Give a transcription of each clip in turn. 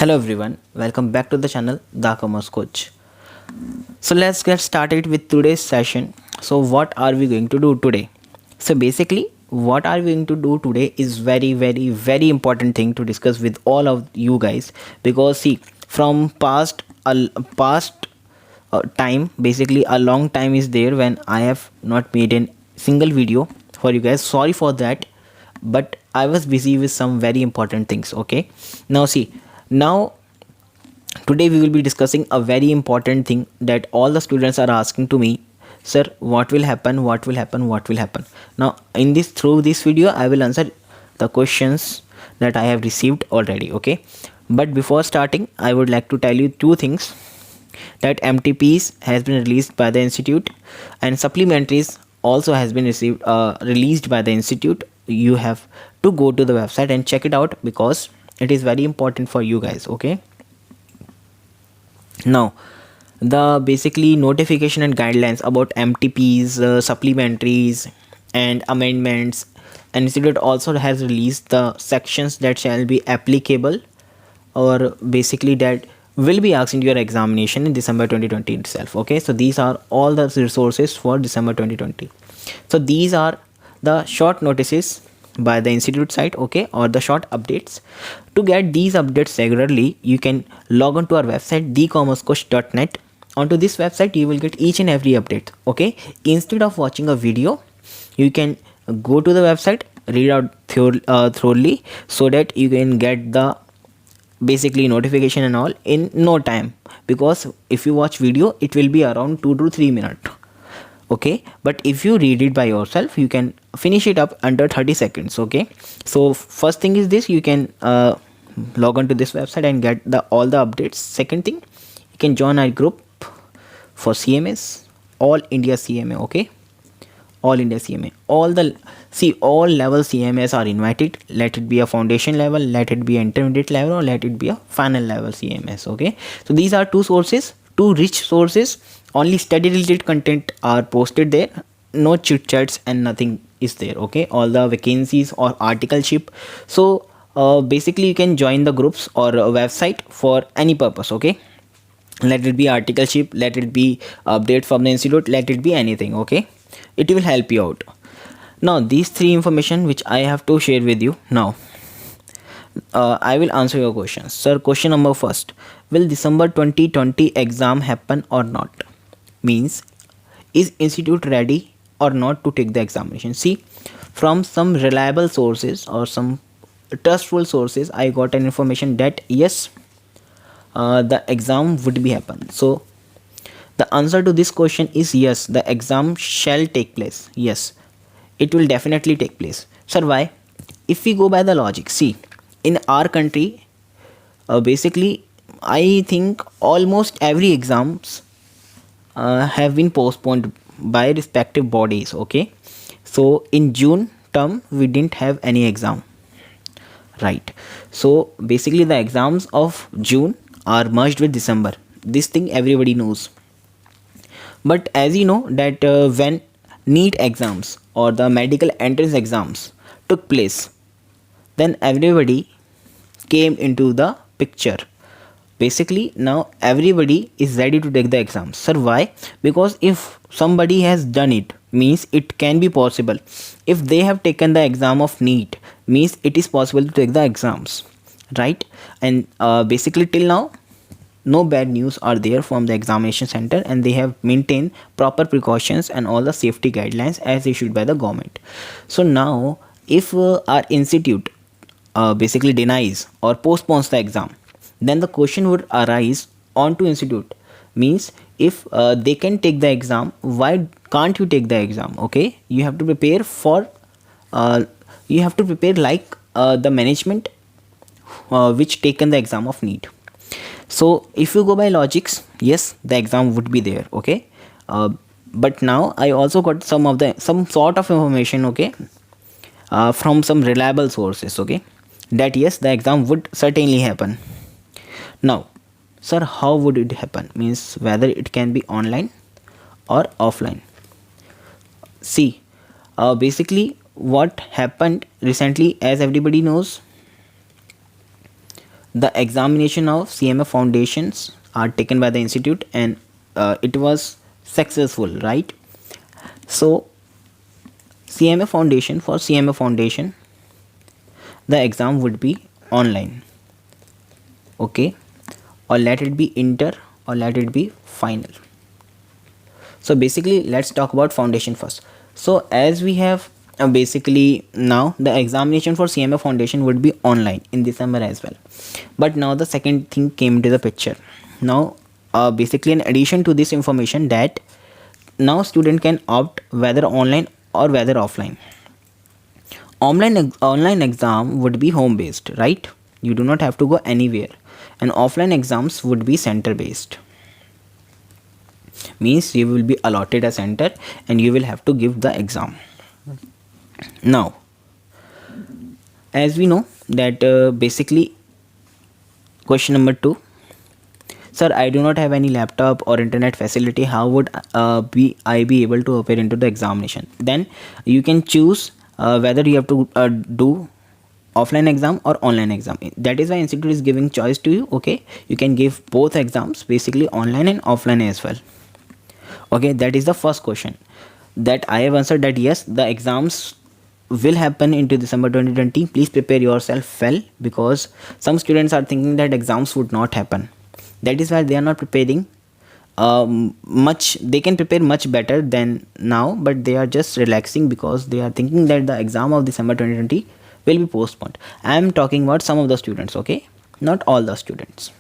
Hello everyone, welcome back to the channel The Commerce Coach. So let's get started with today's session. So what are we going to do today? So basically what are we going to do today is very important thing to discuss with all of you guys, because see, from past time, basically a long time is there when I have not made a single video for you guys. Sorry for that, but I was busy with some very important things. Okay, now see, now today we will be discussing a very important thing that all the students are asking to me. Sir, what will happen, what will happen? Now in this, through this video, I will answer the questions that I have received already. Okay, but before starting, I would like to tell you two things: that MTPs has been released by the institute, and supplementaries also has been released by the institute. You have to go to the website and check it out, because it is very important for you guys. Okay, now the basically notification and guidelines about MTPs, supplementaries and amendments, and institute also has released the sections that shall be applicable, or basically that will be asked in your examination in December 2020 itself. Okay, so these are all the resources for December 2020. So these are the short notices by the institute site, okay, or the short updates. To get these updates regularly, you can log on to our website thecommercecoach.net. Onto this website you will get each and every update. Okay, instead of watching a video, you can go to the website, read out thoroughly, so that you can get the basically notification and all in no time, because if you watch video it will be around 2 to 3 minutes. Okay, but if you read it by yourself, you can finish it up under 30 seconds. Okay, so first thing is this: you can log on to this website and get the all the updates. Second thing, you can join our group for CMS, all India CMA. Okay, all India CMA, all the, see, all level CMAs are invited. Let it be a foundation level, let it be intermediate level, or let it be a final level CMS. Okay, so these are two sources, two rich sources. Only study related content are posted there, no chit chats and nothing is there. Okay, all the vacancies or articleship. So basically you can join the groups or a website for any purpose. Okay, let it be articleship, let it be update from the institute, let it be anything. Okay, it will help you out. Now these three information which I have to share with you now. I will answer your questions. Sir, question number first: will December 2020 exam happen or not? Means, is institute ready or not to take the examination? See, from some reliable sources or some trustful sources, I got an information that yes, the exam would be happen. So the answer to this question is yes, the exam shall take place. Yes, it will definitely take place. Sir, why? If we go by the logic, see, in our country, basically, I think almost every exams have been postponed by respective bodies. Okay, so in June term we didn't have any exam, right? So basically the exams of June are merged with December. This thing everybody knows. But as you know that when NEET exams or the medical entrance exams took place, then everybody came into the picture. Basically now everybody is ready to take the exams. Sir, why? Because if somebody has done it, means it can be possible. If they have taken the exam of NEET, means it is possible to take the exams, right? And basically till now no bad news are there from the examination center, and they have maintained proper precautions and all the safety guidelines as issued by the government. So now if our institute basically denies or postpones the exam, then the question would arise onto institute. Means if they can take the exam, why can't you take the exam? Okay, you have to prepare for you have to prepare like the management which taken the exam of NEET. So if you go by logics, yes, the exam would be there. Okay, but now I also got some sort of information, okay, from some reliable sources, okay, that yes, the exam would certainly happen. Now, sir, how would it happen? Means whether it can be online or offline. See, basically what happened recently, as everybody knows, the examination of CMA foundations are taken by the institute, and it was successful, right? So CMA foundation, the exam would be online, okay, or let it be inter, or let it be final. So basically let's talk about foundation first. So as we have basically now the examination for CMA foundation would be online in December as well, but now the second thing came into the picture. Now basically in addition to this information, that now student can opt whether online or whether offline. Online exam would be home based, right? You do not have to go anywhere, and offline exams would be center based, means you will be allotted a center and you will have to give the exam. Now as we know that basically question number 2, sir, I do not have any laptop or internet facility, how would I be able to appear into the examination? Then you can choose whether you have to do offline exam or online exam. That is why institute is giving choice to you, okay? You can give both exams, basically online and offline as well. Okay, that is the first question that I have answered, that yes, the exams will happen into December 2020. Please prepare yourself well, because some students are thinking that exams would not happen. That is why they are not preparing much. They can prepare much better than now, but they are just relaxing because they are thinking that the exam of December 2020 will be postponed. I am talking about some of the students, okay, not all the students.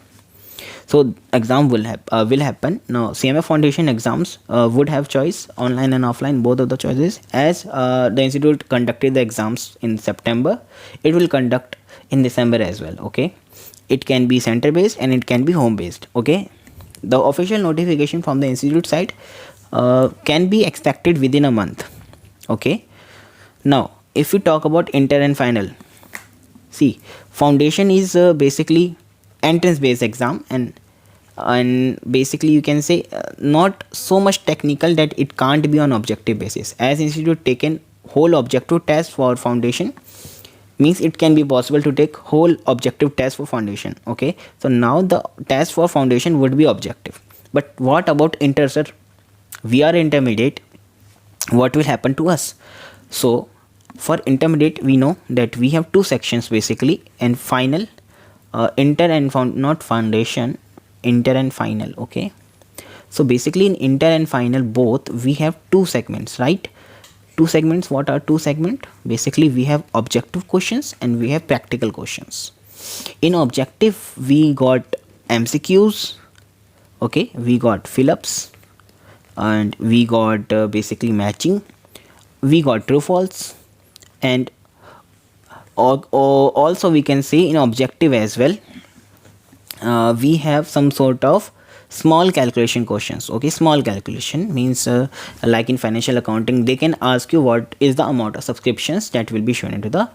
So exam will happen. Now CMA foundation exams would have choice online and offline, both of the choices. As the institute conducted the exams in September, it will conduct in December as well, okay? It can be center based and it can be home based, okay? The official notification from the institute side can be expected within a month, okay? Now if we talk about inter and final, see, foundation is basically entrance based exam, and basically you can say not so much technical that it can't be on objective basis. As institute taken whole objective test for foundation, means it can be possible to take whole objective test for foundation, okay? So now the test for foundation would be objective. But what about inter, sir? We are intermediate, what will happen to us? So for intermediate, we know that we have two sections basically, and final, inter and not foundation, inter and final, okay? So basically in inter and final both we have two segments, right? Two segments. What are two segments? Basically we have objective questions and we have practical questions. In objective we got MCQs, okay, we got fill-ups, and we got basically matching, we got true false, and also we can say in objective as well we have some sort of small calculation questions, okay? Small calculation means like in financial accounting, they can ask you what is the amount of subscriptions that will be shown into the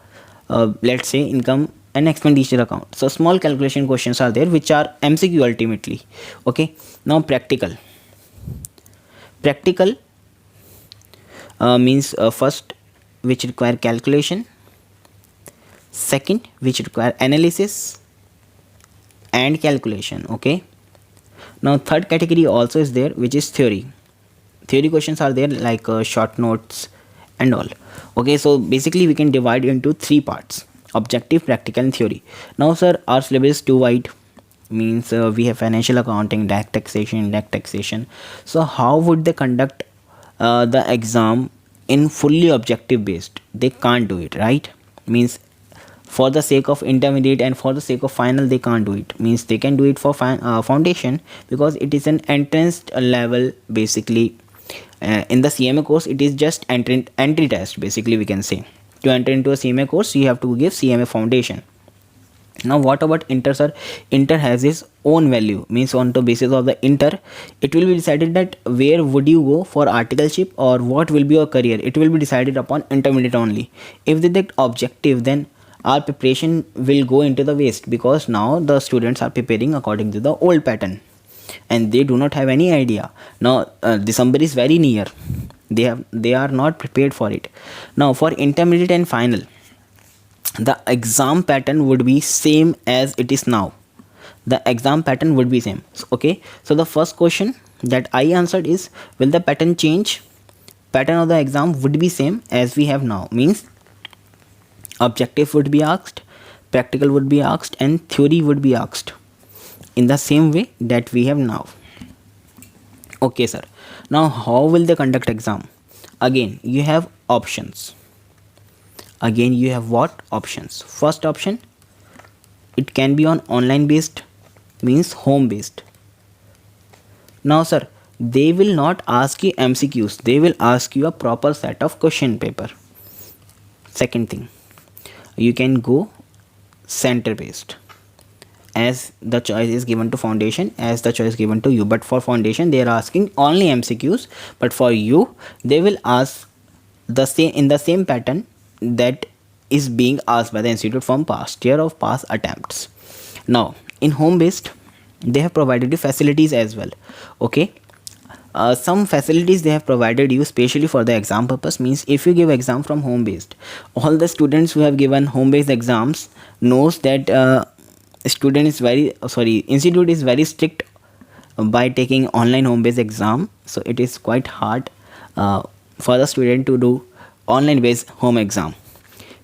let's say income and expenditure account. So small calculation questions are there, which are MCQ ultimately, okay? Now practical means first, which require calculation, second, which require analysis and calculation, okay? Now third category also is there, which is theory questions are there, like short notes and all, okay? So basically we can divide into three parts: objective, practical and theory. Now sir, our syllabus is too wide, means we have financial accounting, direct taxation. So how would they conduct the exam in fully objective based? They can't do it, right? Means for the sake of intermediate and for the sake of final they can't do it. Means they can do it for foundation, because it is an entrance level basically. In the CMA course it is just entry test basically, we can say. To enter into a CMA course you have to give CMA foundation. Now what about inter, sir? Inter has its own value, means on the basis of the inter it will be decided that where would you go for articleship or what will be your career. It will be decided upon intermediate only. If they take objective, then our preparation will go into the waste, because now the students are preparing according to the old pattern and they do not have any idea. Now December is very near, they are not prepared for it. Now for intermediate and final, the exam pattern would be same as it is now. The exam pattern would be same. Okay, so the first question that I answered is, will the pattern change? Pattern of the exam would be same as we have now, means objective would be asked, practical would be asked, and theory would be asked in the same way that we have now. Okay sir, now how will they conduct exam? Again you have options. Again you have what options? First option, it can be on online based, means home based. Now sir, they will not ask you MCQs, they will ask you a proper set of question paper. Second thing, you can go center based, as the choice is given to foundation, as the choice given to you. But for foundation they are asking only MCQs, but for you they will ask the same, in the same pattern that is being asked by the institute from past year of past attempts. Now in home based they have provided you facilities as well. Okay, some facilities they have provided you specially for the exam purpose, means if you give exam from home based, all the students who have given home based exams knows that student is very institute is very strict by taking online home based exam. So it is quite hard for the student to do online based home exam.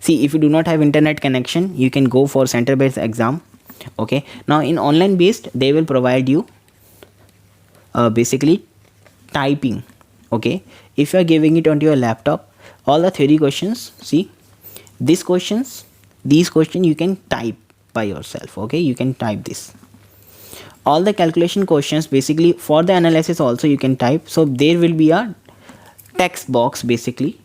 See, if you do not have internet connection, you can go for center based exam. Okay, now in online based they will provide you basically typing. Okay, if you are giving it onto your laptop, all the theory questions, see these questions you can type by yourself. Okay, you can type this. All the calculation questions basically for the analysis also you can type. So there will be a text box basically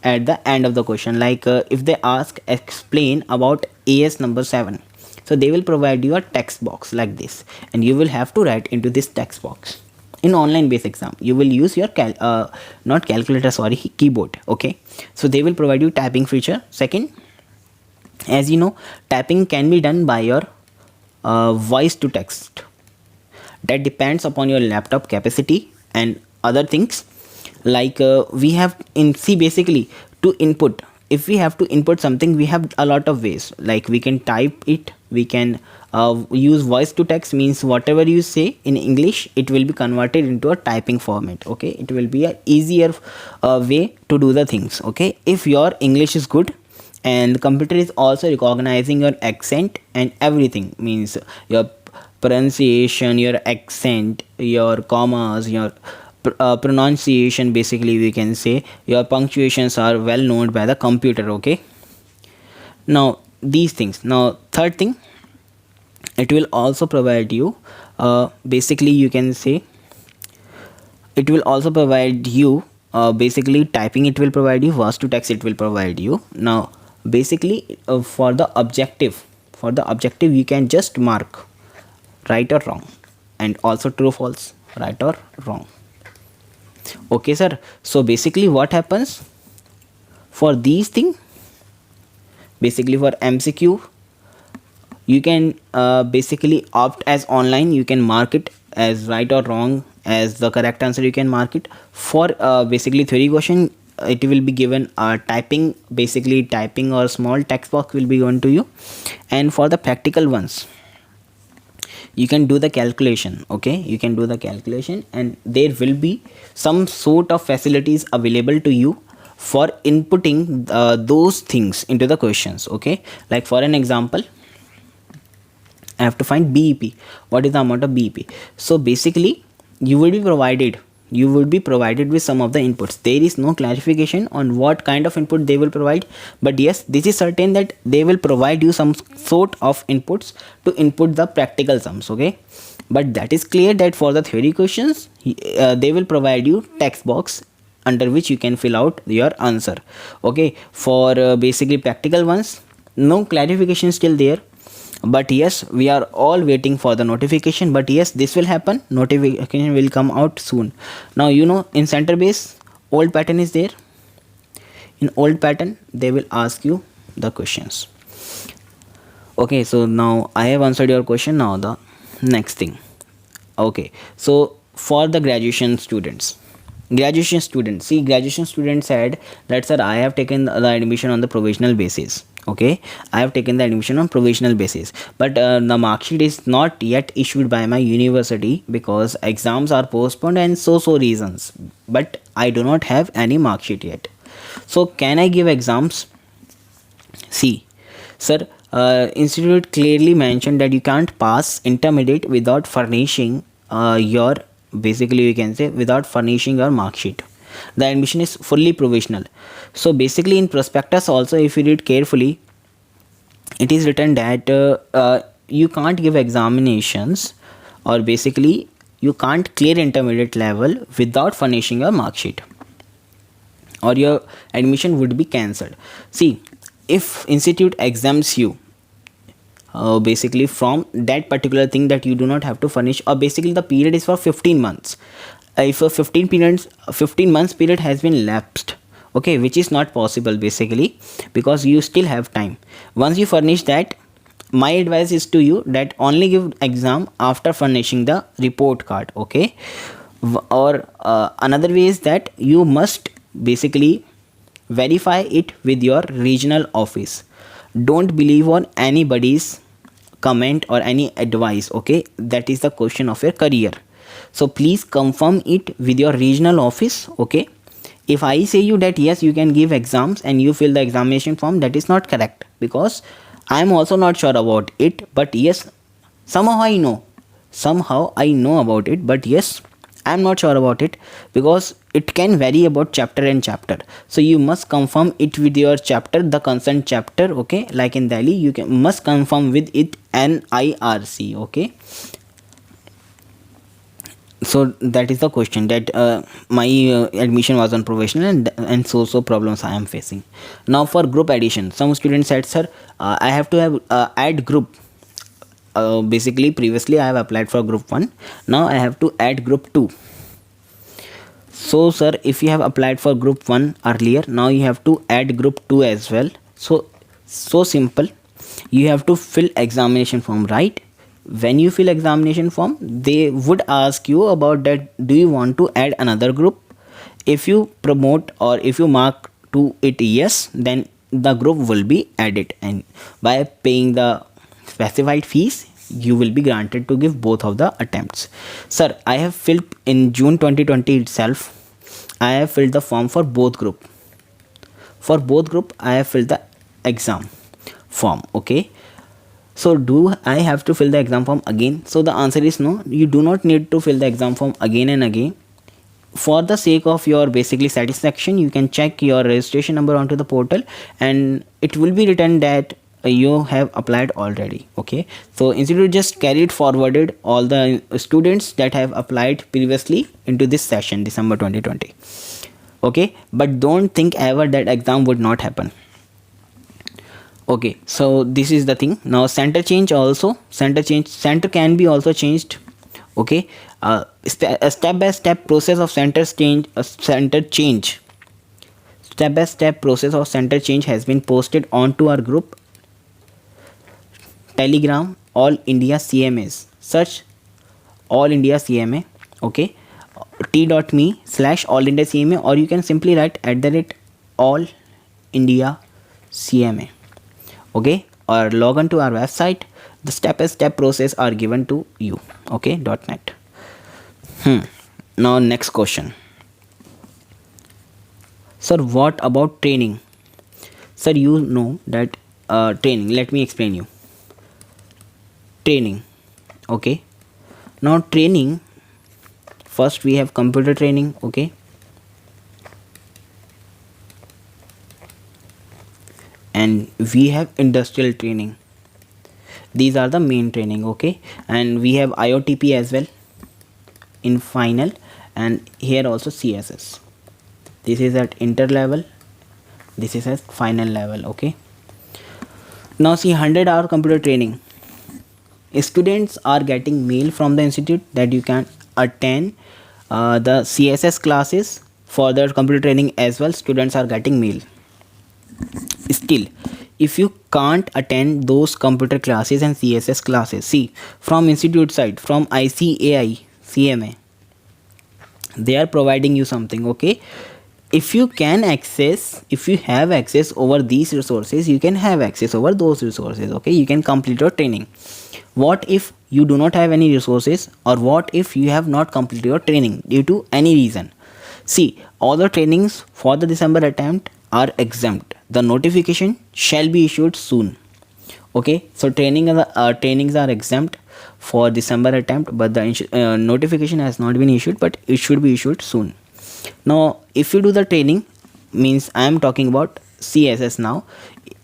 at the end of the question, like if they ask explain about AS number 7, so they will provide you a text box like this, and you will have to write into this text box. In online based exam you will use your not calculator, sorry, keyboard. Okay, so they will provide you typing feature. Second, as you know, typing can be done by your voice to text. That depends upon your laptop capacity and other things. Like we have in see basically to input, if we have to input something, we have a lot of ways. Like we can type it, we can use voice to text, means whatever you say in English it will be converted into a typing format. Okay, it will be a easier way to do the things. Okay, if your English is good and the computer is also recognizing your accent and everything, means your pronunciation, your accent, your commas, your pronunciation, basically we can say your punctuations are well known by the computer. Okay, now these things. Now third thing, it will also provide you basically you can say it will also provide you basically typing, it will provide you voice to text, it will provide you. Now basically for the objective you can just mark right or wrong, and also true false, right or wrong. Okay sir, so basically what happens for these things, basically for MCQ you can basically opt as online, you can mark it as right or wrong, as the correct answer you can mark it. For basically theory question it will be given typing, basically typing or small text box will be given to you. And for the practical ones you can do the calculation. Okay, you can do the calculation, and there will be some sort of facilities available to you for inputting those things into the questions. Okay, like for an example, I have to find BEP. What is the amount of BEP? So basically you will be provided with some of the inputs. There is no clarification on what kind of input they will provide, but yes, this is certain that they will provide you some sort of inputs to input the practical sums. Okay, but that is clear that for the theory questions they will provide you text box under which you can fill out your answer. Okay, for basically practical ones no clarification still there, but yes, we are all waiting for the notification. But yes, this will happen, notification will come out soon. Now you know, in center base old pattern is there. In old pattern they will ask you the questions. Okay, so now I have answered your question. Now the next thing. Okay, so for the graduation students, graduation students said that sir, I have taken the admission on the provisional basis. Okay, I have taken the admission on provisional basis, but the mark sheet is not yet issued by my university because exams are postponed and so reasons, but I do not have any mark sheet yet. So can I give exams? See, sir, institute clearly mentioned that you can't pass intermediate without furnishing your, basically you can say, without furnishing your mark sheet. The admission is fully provisional. So basically in prospectus also, if you read carefully, it is written that you can't give examinations, or basically you can't clear intermediate level without furnishing your mark sheet, or your admission would be cancelled. See, if institute exempts you basically from that particular thing, that you do not have to furnish, or basically the period is for 15 months. If a 15 months period has been lapsed, okay, which is not possible basically, because you still have time. Once you furnish that, my advice is to you that only give exam after furnishing the report card. Okay, or another way is that you must basically verify it with your regional office. Don't believe on anybody's comment or any advice. Okay, that is the question of your career. So please confirm it with your regional office. Okay, if I say you that yes you can give exams and you fill the examination form, that is not correct, because I am also not sure about it, but yes, somehow I know about it, but yes, I am not sure about it, because it can vary about chapter and chapter. So you must confirm it with your chapter, the concerned chapter. Okay, like in Delhi you must confirm with it NIRC. Okay, so that is the question, that my admission was on provisional, and so problems I am facing. Now for group addition, some students said, sir, I have to have add group. Basically previously I have applied for group 1, now I have to add group 2. So sir, if you have applied for group 1 earlier, now you have to add group 2 as well. So simple. You have to fill examination form, right? When you fill examination form, they would ask you about that, do you want to add another group? If you promote, or if you mark to it yes, then the group will be added, and by paying the specified fees you will be granted to give both of the attempts. Sir, I have filled in June 2020 itself, I have filled the form for both group. For both group I have filled the exam form. Okay, so do I have to fill the exam form again? So the answer is no, you do not need to fill the exam form again and again. For the sake of your basically satisfaction, you can check your registration number onto the portal, and it will be written that you have applied already. Okay, so institute just carried forwarded all the students that have applied previously into this session, December 2020. Okay, but don't think ever that exam would not happen. Okay, so this is the thing. Now center change also, center can be also changed. Okay, a step by step process of center change step by step process of center change has been posted onto our group Telegram, All India CMAs. Search All India CMA. Okay, t.me/All India CMA, or you can simply write @All India CMA. Okay, or log on to our website. The step by step process are given to you. Okay, .net. Now next question. Sir, what about training? Sir, you know that training, let me explain you. Training. Okay, now training, first we have computer training. Okay, and we have industrial training. These are the main training. Okay, and we have IOTP as well in final, and here also CSS. This is at inter level, this is at final level. Okay, now see, 100-hour computer training. Students are getting mail from the institute that you can attend the CSS classes. For the computer training as well, students are getting mail. Still, if you can't attend those computer classes and CSS classes, see, from institute side, from ICAI CMA, they are providing you something. Okay, if you can access, if you have access over these resources, you can have access over those resources. Okay, you can complete your training. What if you do not have any resources, or what if you have not completed your training due to any reason? See, all the trainings for the December attempt are exempt. The notification shall be issued soon. Okay, so trainings are exempt for December attempt, but the notification has not been issued, but it should be issued soon. Now if you do the training, means I am talking about CSS now.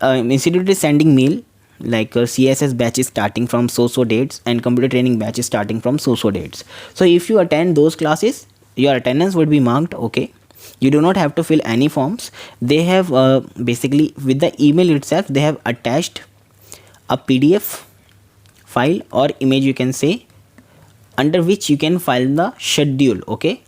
Institute is sending mail like CSS batch is starting from so dates and computer training batch is starting from so dates. So if you attend those classes, your attendance would be marked. Okay, you do not have to fill any forms. They have basically, with the email itself, they have attached a PDF file or image, you can say, under which you can file the schedule. Okay,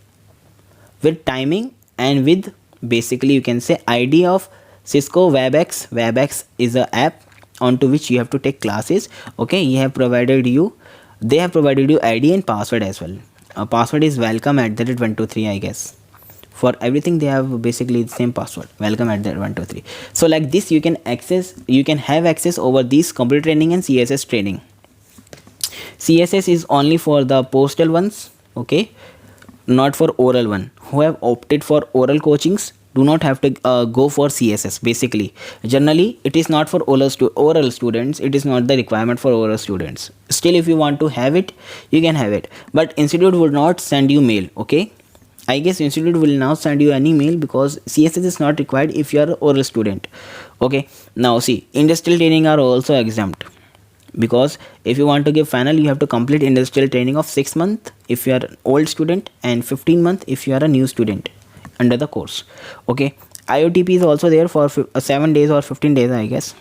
with timing and with, basically you can say, ID of Cisco WebEx. WebEx is a app onto which you have to take classes. Okay, they have provided you ID and password as well. Password is welcome at the 123, I guess. For everything they have basically the same password, welcome at the 123. So like this, you can have access over these computer training and CSS training. CSS is only for the postal ones. Okay, not for oral one. Who have opted for oral coachings do not have to go for CSS. Basically, generally it is not for oral students. It is not the requirement for oral students. Still, if you want to have it, you can have it, but institute would not send you mail. Okay, I guess institute will now send you any mail, because CSS is not required if you are an oral student. Okay, now see, industrial training are also exempt, because if you want to give final, you have to complete industrial training of 6 months if you are an old student, and 15 months if you are a new student under the course. Okay, IOTP is also there for 7 days or 15 days, I guess.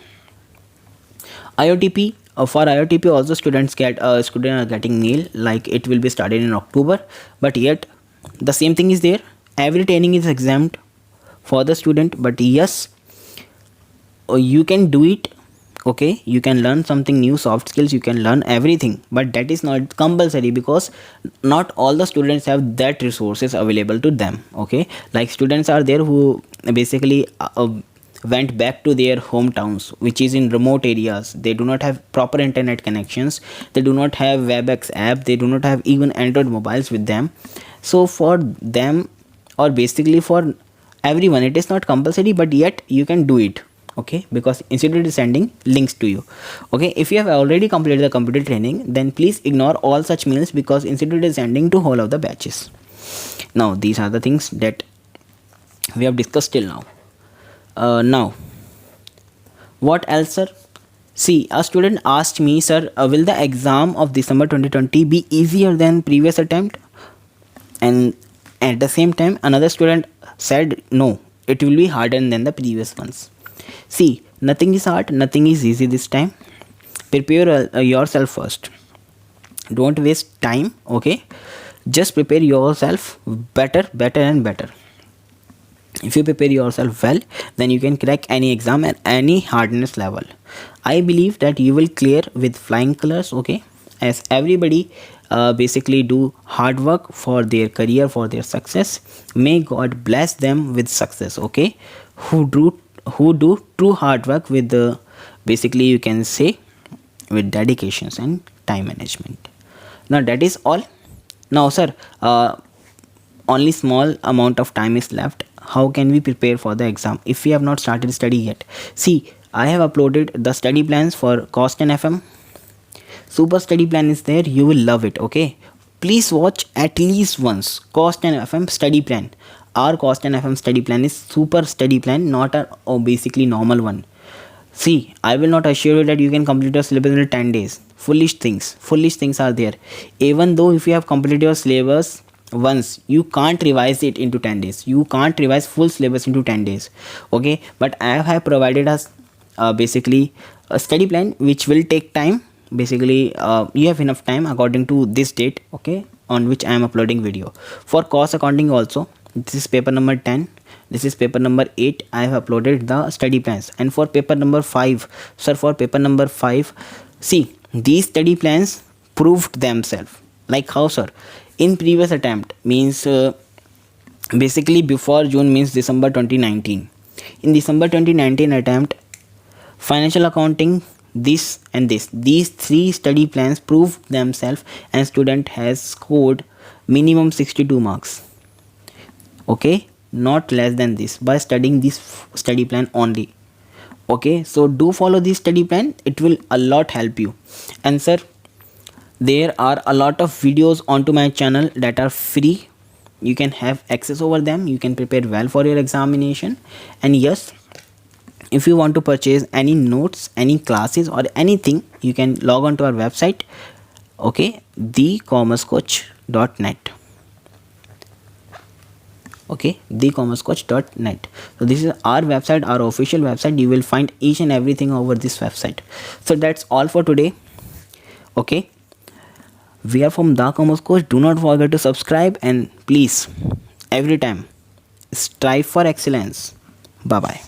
IOTP, for IOTP also students are getting mail like it will be started in October, but yet the same thing is there. Every training is exempt for the student, but yes, you can do it. Okay, you can learn something new, soft skills, you can learn everything, but that is not compulsory, because not all the students have that resources available to them. Okay, like students are there who basically went back to their hometowns, which is in remote areas. They do not have proper internet connections, they do not have WebEx app, they do not have even Android mobiles with them. So for them, or basically for everyone, it is not compulsory, but yet you can do it. Okay, because institute is sending links to you. Okay, if you have already completed the computer training, then please ignore all such mails, because institute is sending to all of the batches. Now these are the things that we have discussed till now. Now what else, sir? See, a student asked me, sir, will the exam of December 2020 be easier than previous attempt? And at the same time, another student said no, it will be harder than the previous ones. See, nothing is hard, nothing is easy this time. Prepare yourself first. Don't waste time. Okay, just prepare yourself better and better. If you prepare yourself well, then you can crack any exam at any hardness level. I believe that you will clear with flying colors. Okay, as everybody basically do hard work for their career, for their success. May God bless them with success. Okay, who do true hard work with the, basically you can say, with dedications and time management. Now that is all. Now sir, only small amount of time is left. How can we prepare for the exam if we have not started study yet? See, I have uploaded the study plans for Cost and FM. Super study plan is there, you will love it. Okay, please watch at least once Cost and FM study plan. Our Cost and FM study plan is super study plan, not a basically normal one. See, I will not assure you that you can complete your syllabus in 10 days. Foolish things are there. Even though if you have completed your syllabus once, you can't revise it into 10 days. You can't revise full syllabus into 10 days. Okay, but I have provided us basically a study plan which will take time. Basically you have enough time according to this date, okay, on which I am uploading video. For cost accounting also, this is paper number 10, this is paper number 8. I have uploaded the study plans. And for paper number 5, sir, for paper number 5, see, these study plans proved themselves. Like how, sir? In previous attempt, means Basically before June means December 2019. In December 2019 attempt, financial accounting, this and this, these three study plans proved themselves, and student has scored minimum 62 marks. Okay, not less than this, by studying this study plan only. Okay, so do follow this study plan, it will a lot help you. And sir, there are a lot of videos onto my channel that are free. You can have access over them, you can prepare well for your examination. And yes, if you want to purchase any notes, any classes or anything, you can log on to our website. Okay, thecommercecoach.net. Okay, thecommercecoach.net. So this is our website, our official website. You will find each and everything over this website. So that's all for today. Okay, we are from The Commerce Coach. Do not forget to subscribe, and please, every time, strive for excellence. Bye bye.